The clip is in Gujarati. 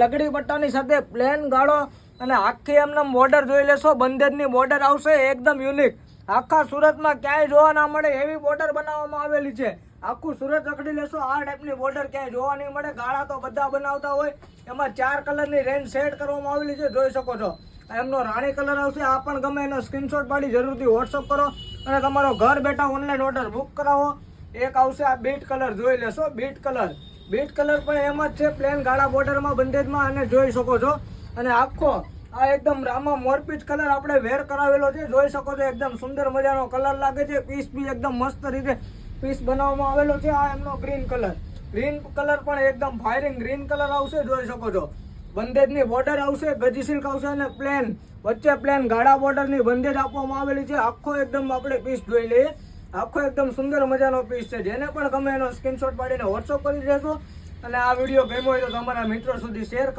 લગડી પટ્ટાની સાથે પ્લેન ગાળો અને આખી એમને બોર્ડર જોઈ લેશો. બંદેજની બોર્ડર આવશે એકદમ યુનિક. આખા સુરતમાં ક્યાંય જોવા ના મળે એવી બોર્ડર બનાવવામાં આવેલી છે. આખું સુરત રખડી લેશો, આ ટાઈપની બોર્ડર ક્યાંય જોવા નહીં મળે. ગાળા તો બધા બનાવતા હોય, એમાં 4 કલરની રેન્જ સેટ કરવામાં આવેલી છે, જોઈ શકો છો. એમનો રાણી કલર આવશે. આ પણ ગમે એનો સ્ક્રીનશોટ પાડી જરૂરથી વોટ્સઅપ કરો અને તમારો ઘર બેઠા ઓનલાઈન ઓર્ડર બુક કરાવો. એક આવશે આ બીટ કલર, જોઈ લેશો. બીટ કલર પણ એમ જ છે, પ્લેન ગાળા બોર્ડરમાં બંદેજમાં, અને જોઈ શકો છો. અને આખો આ એકદમ રામા મોરપીચ કલર આપણે વેર કરાવેલો છે, જોઈ શકો છો. એકદમ સુંદર મજાનો કલર લાગે છે. પીસ બી એકદમ મસ્ત રીતે પીસ બનાવવામાં આવેલો છે. આ એમનો ગ્રીન કલર પણ એકદમ ફાયરિંગ ગ્રીન કલર આવશે, જોઈ શકો છો. બંદેજની બોર્ડર આવશે, ગજી સિલ્ક આવશે અને પ્લેન વચ્ચે પ્લેન ગાળા બોર્ડરની બંદેજ આપવામાં આવેલી છે. આખો એકદમ આપણે પીસ જોઈ લઈએ. આખો એકદમ સુંદર મજાનો પીસ છે. જેને પણ ગમે એનો સ્ક્રીનશોટ પાડીને વોટ્સઅપ કરી દેશો. અને આ વિડીયો ગમ્યો હોય તો તમારા મિત્રો સુધી શેર કરો.